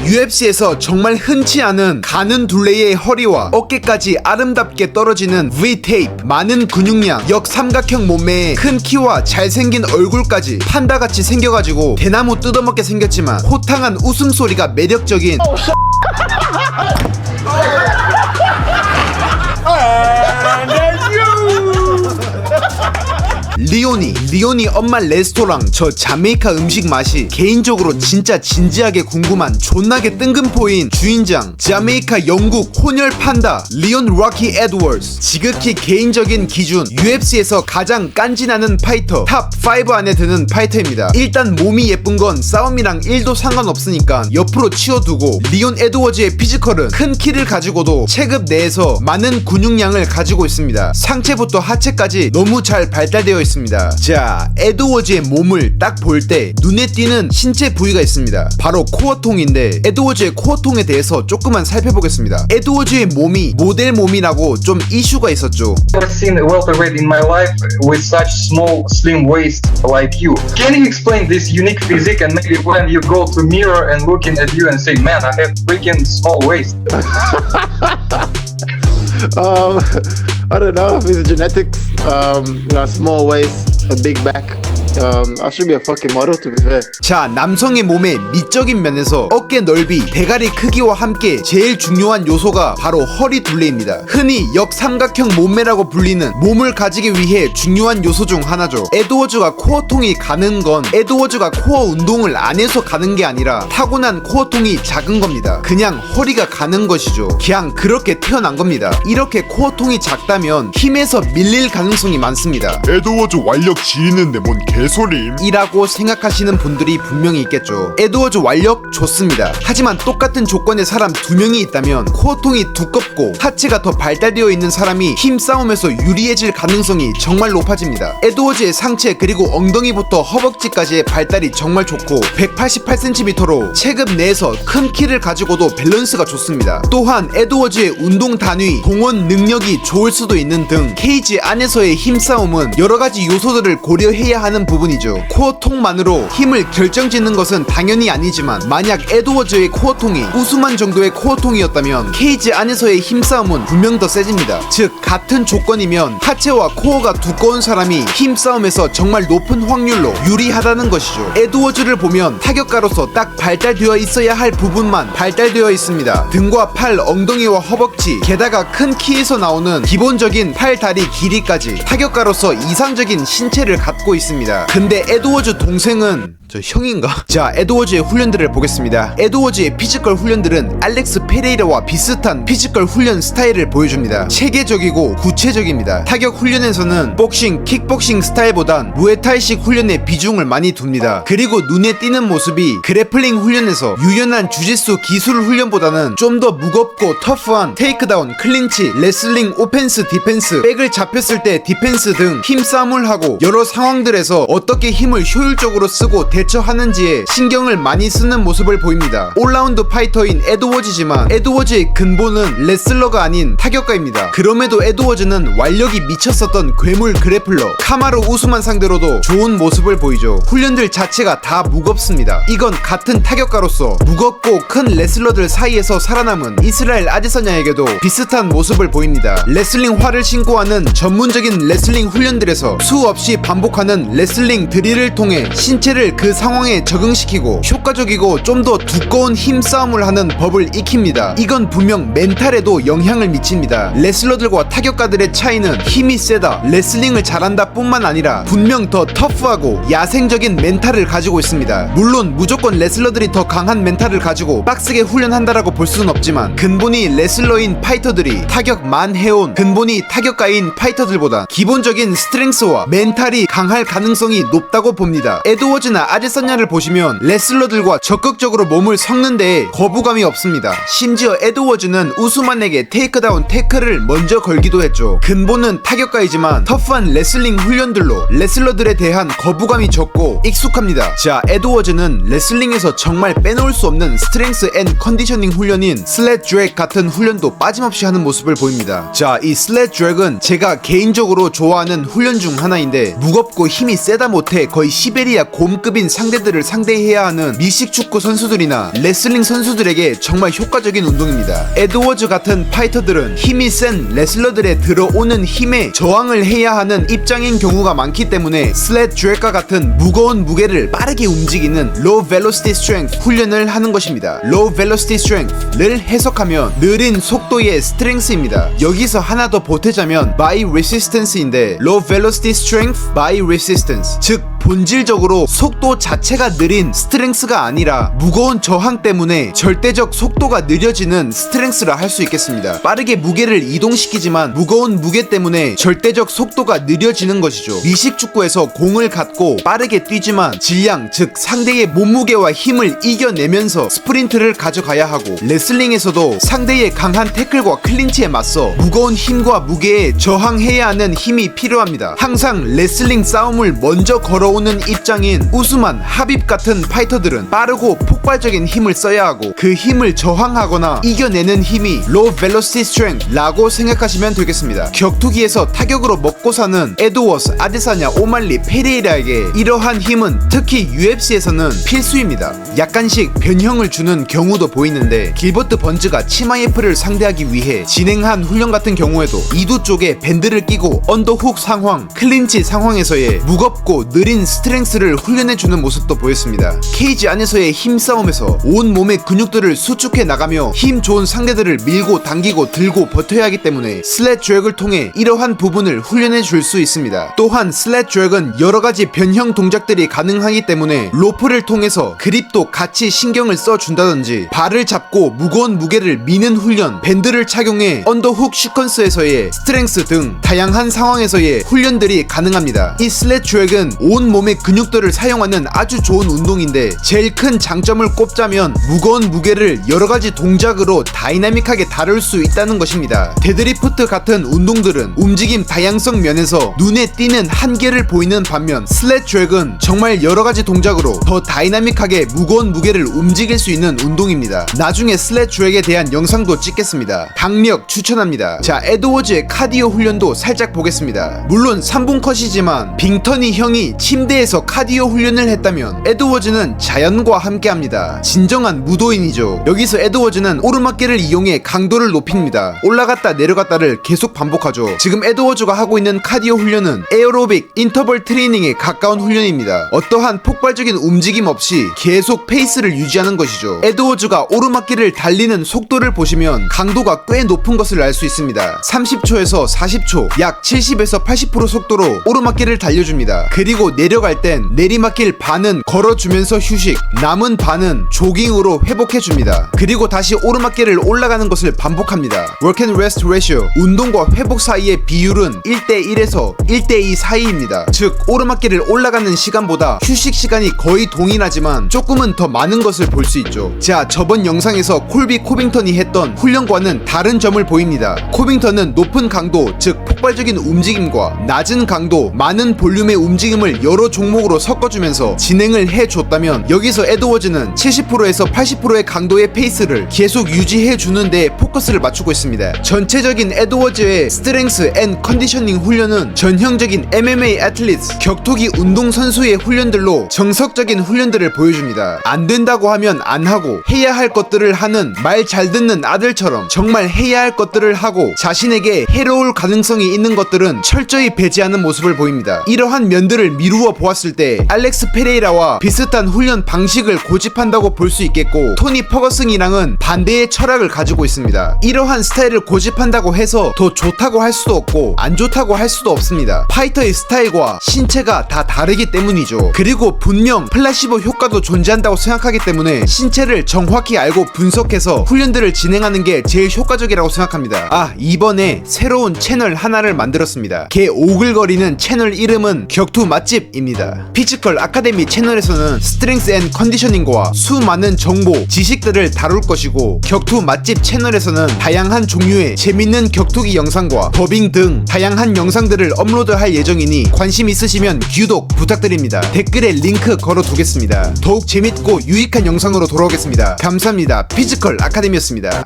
UFC에서 정말 흔치 않은 가는 둘레의 허리와 어깨까지 아름답게 떨어지는 V-테이프, 많은 근육량, 역삼각형 몸매에 큰 키와 잘생긴 얼굴까지 판다같이 생겨가지고 대나무 뜯어먹게 생겼지만 호탕한 웃음소리가 매력적인 리오니 엄마 레스토랑. 저 자메이카 음식 맛이 개인적으로 진짜 진지하게 궁금한 존나게 뜬금포인 주인장, 자메이카 영국 혼혈 판다 리온 록키 에드워즈. 지극히 개인적인 기준 UFC에서 가장 깐지나는 파이터 탑 5 안에 드는 파이터입니다. 일단 몸이 예쁜 건 싸움이랑 1도 상관없으니까 옆으로 치워두고, 리온 에드워즈의 피지컬은 큰 키를 가지고도 체급 내에서 많은 근육량을 가지고 있습니다. 상체부터 하체까지 너무 잘 발달되어 있습니다. 자, 에드워즈의 몸을 딱 볼 때 눈에 띄는 신체 부위가 있습니다. 바로 코어통인데, 에드워즈의 코어통에 대해서 조금만 살펴보겠습니다. 에드워즈의 몸이 모델 몸이라고 좀 이슈가 있었죠. Never seen a welterweight in my life with such small, slim waist like you. Can you explain this unique physique and maybe when you go to mirror and looking at you and say, man, I have freaking small waist? I don't know if it's genetics. Small waist, a big back. I should be a fucking model to be fair. 자, 남성의 몸의 미적인 면에서 어깨 넓이, 대가리 크기와 함께 제일 중요한 요소가 바로 허리 둘레입니다. 흔히 역삼각형 몸매라고 불리는 몸을 가지기 위해 중요한 요소 중 하나죠. 에드워즈가 코어통이 가는 건 에드워즈가 코어 운동을 안 해서 가는 게 아니라 타고난 코어통이 작은 겁니다. 그냥 허리가 가는 것이죠. 그냥 그렇게 태어난 겁니다. 이렇게 코어통이 작다면 힘에서 밀릴 가능성이 많습니다. 에드워즈 완력 지리는데 뭔 개소림 이라고 생각하시는 분들이 분명히 있겠죠. 에드워즈 완력 좋습니다. 하지만 똑같은 조건의 사람 2명이 있다면 코어통이 두껍고 하체가 더 발달되어 있는 사람이 힘싸움에서 유리해질 가능성이 정말 높아집니다. 에드워즈의 상체 그리고 엉덩이부터 허벅지까지의 발달이 정말 좋고 188cm로 체급 내에서 큰 키를 가지고도 밸런스가 좋습니다. 또한 에드워즈의 운동 단위, 동원 능력이 좋을 수도 있는 등 케이지 안에서의 힘싸움은 여러가지 요소들을 고려해야 하는 부분이죠. 코어통만으로 힘을 결정짓는 것은 당연히 아니지만 만약 에드워즈의 코어통이 우스만 정도의 코어통이었다면 케이지 안에서의 힘싸움은 분명 더 세집니다. 즉 같은 조건이면 하체와 코어가 두꺼운 사람이 힘싸움에서 정말 높은 확률로 유리하다는 것이죠. 에드워즈를 보면 타격가로서 딱 발달되어 있어야 할 부분만 발달되어 있습니다. 등과 팔, 엉덩이와 허벅지, 게다가 큰 키에서 나오는 기본적인 팔, 다리 길이까지 타격가로서 이상적인 신체를 갖고 있습니다. 근데 에드워즈 동생은 저 형인가? 자, 에드워즈의 훈련들을 보겠습니다. 에드워즈의 피지컬 훈련들은 알렉스 페레이라와 비슷한 피지컬 훈련 스타일을 보여줍니다. 체계적이고 구체적입니다. 타격 훈련에서는 복싱, 킥복싱 스타일보단 무에타이식 훈련에 비중을 많이 둡니다. 그리고 눈에 띄는 모습이 그래플링 훈련에서 유연한 주짓수 기술 훈련보다는 좀 더 무겁고 터프한 테이크다운, 클린치, 레슬링, 오펜스, 디펜스, 백을 잡혔을 때 디펜스 등 힘싸움을 하고 여러 상황들에서 어떻게 힘을 효율적으로 쓰고 대처하는지에 신경을 많이 쓰는 모습을 보입니다. 올라운드 파이터인 에드워즈지만 에드워즈의 근본은 레슬러가 아닌 타격가입니다. 그럼에도 에드워즈는 완력이 미쳤었던 괴물 그래플러 카마루 우스만 상대로도 좋은 모습을 보이죠. 훈련들 자체가 다 무겁습니다. 이건 같은 타격가로서 무겁고 큰 레슬러들 사이에서 살아남은 이스라엘 아데사냐에게도 비슷한 모습을 보입니다. 레슬링화를 신고 하는 전문적인 레슬링 훈련들에서 수없이 반복하는 레슬링 드릴을 통해 신체를 그 상황에 적응시키고 효과적이고 좀 더 두꺼운 힘싸움을 하는 법을 익힙니다. 이건 분명 멘탈에도 영향을 미칩니다. 레슬러들과 타격가들의 차이는 힘이 세다, 레슬링을 잘한다 뿐만 아니라 분명 더 터프하고 야생적인 멘탈을 가지고 있습니다. 물론 무조건 레슬러들이 더 강한 멘탈을 가지고 빡세게 훈련한다라고 볼 수는 없지만 근본이 레슬러인 파이터들이 타격만 해온 근본이 타격가인 파이터들보다 기본적인 스트렝스와 멘탈이 강할 가능성이 높다고 봅니다. 에드워즈나 아데사냐를 보시면 레슬러들과 적극적으로 몸을 섞는 데에 거부감이 없습니다. 심지어 에드워즈는 우스만에게 테이크다운 태클을 먼저 걸기도 했죠. 근본은 타격가이지만 터프한 레슬링 훈련들로 레슬러들에 대한 거부감이 적고 익숙합니다. 자, 에드워즈는 레슬링에서 정말 빼놓을 수 없는 스트렝스 앤 컨디셔닝 훈련인 슬랫 드랙 같은 훈련도 빠짐없이 하는 모습을 보입니다. 자, 이 슬랫 드랙은 제가 개인적으로 좋아하는 훈련 중 하나인데 무겁고 힘이 세다 못해 거의 시베리아 곰급인 느린 상대들을 상대해야 하는 미식축구 선수들이나 레슬링 선수들에게 정말 효과적인 운동입니다. 에드워즈 같은 파이터들은 힘이 센 레슬러들의 들어오는 힘에 저항을 해야 하는 입장인 경우가 많기 때문에 슬랫 드랙과 같은 무거운 무게를 빠르게 움직이는 Low Velocity Strength 훈련을 하는 것입니다. Low Velocity Strength를 해석하면 느린 속도의 스트렝스입니다. 여기서 하나 더 보태자면 by resistance인데 Low Velocity Strength by resistance, 즉 본질적으로 속도 자체가 느린 스트렝스가 아니라 무거운 저항 때문에 절대적 속도가 느려지는 스트렝스라 할 수 있겠습니다. 빠르게 무게를 이동시키지만 무거운 무게 때문에 절대적 속도가 느려지는 것이죠. 미식축구에서 공을 갖고 빠르게 뛰지만 질량, 즉 상대의 몸무게와 힘을 이겨내면서 스프린트를 가져가야 하고, 레슬링에서도 상대의 강한 태클과 클린치에 맞서 무거운 힘과 무게에 저항해야 하는 힘이 필요합니다. 항상 레슬링 싸움을 먼저 걸어오는 입장인 우스만, 하빕 같은 파이터들은 빠르고 폭발적인 힘을 써야 하고 그 힘을 저항하거나 이겨내는 힘이 Low Velocity Strength라고 생각하시면 되겠습니다. 격투기에서 타격으로 먹고 사는 에드워스, 아데사냐, 오말리, 페레이라에게 이러한 힘은 특히 UFC에서는 필수입니다. 약간씩 변형을 주는 경우도 보이는데, 길버트 번즈가 치마예프를 상대하기 위해 진행한 훈련 같은 경우에도 이두 쪽에 밴드를 끼고 언더훅 상황, 클린치 상황에서의 무겁고 느린 스트렝스를 훈련해주는 모습도 보였습니다. 케이지 안에서의 힘싸움에서 온 몸의 근육들을 수축해 나가며 힘 좋은 상대들을 밀고 당기고 들고 버텨야 하기 때문에 슬랫 드랙을 통해 이러한 부분을 훈련해 줄 수 있습니다. 또한 슬랫 드랙은 여러가지 변형 동작들이 가능하기 때문에 로프를 통해서 그립도 같이 신경을 써준다든지, 발을 잡고 무거운 무게를 미는 훈련, 밴드를 착용해 언더훅 시퀀스에서의 스트렝스 등 다양한 상황에서의 훈련들이 가능합니다. 이 슬랫 드랙은 온 몸의 근육들을 사용하는 아주 좋은 운동인데, 제일 큰 장점을 꼽자면 무거운 무게를 여러가지 동작으로 다이나믹하게 다룰 수 있다는 것입니다. 데드리프트 같은 운동들은 움직임 다양성 면에서 눈에 띄는 한계를 보이는 반면, 슬랫 드랙은 정말 여러가지 동작으로 더 다이나믹하게 무거운 무게를 움직일 수 있는 운동입니다. 나중에 슬랫 드랙에 대한 영상도 찍겠습니다. 강력 추천합니다. 자, 에드워즈의 카디오 훈련도 살짝 보겠습니다. 물론 3분 컷이지만 빙터니 형이 침대에서 카디오 훈련을 했다면 에드워즈는 자연과 함께합니다. 진정한 무도인이죠. 여기서 에드워즈는 오르막길을 이용해 강도를 높입니다. 올라갔다 내려갔다를 계속 반복하죠. 지금 에드워즈가 하고 있는 카디오 훈련은 에어로빅 인터벌 트레이닝에 가까운 훈련입니다. 어떠한 폭발적인 움직임 없이 계속 페이스를 유지하는 것이죠. 에드워즈가 오르막길을 달리는 속도를 보시면 강도가 꽤 높은 것을 알 수 있습니다. 30초에서 40초, 약 70에서 80% 속도로 오르막길을 달려줍니다. 그리고 내려갈 땐 내리막길 반은 걸어주면서 휴식, 남은 반은 조깅으로 회복해줍니다. 그리고 다시 오르막길을 올라가는 것을 반복합니다. Work and Rest Ratio, 운동과 회복 사이의 비율은 1대1에서 1대2 사이입니다. 즉 오르막길을 올라가는 시간보다 휴식 시간이 거의 동일하지만 조금은 더 많은 것을 볼 수 있죠. 자, 저번 영상에서 콜비 코빙턴이 했던 훈련과는 다른 점을 보입니다. 코빙턴은 높은 강도, 즉 폭발적인 움직임과 낮은 강도, 많은 볼륨의 움직임을 여러 종목으로 섞어주면서 진행을 해줬다면, 여기서 에드워즈는 70%에서 80%의 강도의 페이스를 계속 유지해주는 데 포커스를 맞추고 있습니다. 전체적인 에드워즈의 스트렝스 앤 컨디셔닝 훈련은 전형적인 MMA 애틀리트, 격투기 운동선수의 훈련들로 정석적인 훈련들을 보여줍니다. 안 된다고 하면 안 하고, 해야 할 것들을 하는 말 잘 듣는 아들처럼 정말 해야 할 것들을 하고, 자신에게 해로울 가능성이 있는 것들은 철저히 배제하는 모습을 보입니다. 이러한 면들을 미루어 보았을 때 알렉스 페레이라와 비슷한 훈련 방식을 고집한다고 볼 수 있겠고, 토니 퍼거슨이랑은 반대의 철학을 가지고 있습니다. 이러한 스타일을 고집한다고 해서 더 좋다고 할 수도 없고 안 좋다고 할 수도 없습니다. 파이터의 스타일과 신체가 다 다르기 때문이죠. 그리고 분명 플라시보 효과도 존재한다고 생각하기 때문에 신체를 정확히 알고 분석해서 훈련들을 진행하는 게 제일 효과적이라고 생각합니다. 아, 이번에 새로운 채널 하나를 만들었습니다. 개 오글거리는 채널 이름은 격투 맛집입니다. 피지컬 아카데미 채널에서는 스트렝스 앤 컨디셔닝과 수많은 정보, 지식들을 다룰 것이고, 격투 맛집 채널에서는 다양한 종류의 재밌는 격투기 영상과 더빙 등 다양한 영상들을 업로드할 예정이니 관심 있으시면 구독 부탁드립니다. 댓글에 링크 걸어두겠습니다. 더욱 재밌고 유익한 영상으로 돌아오겠습니다. 감사합니다. 피지컬 아카데미였습니다.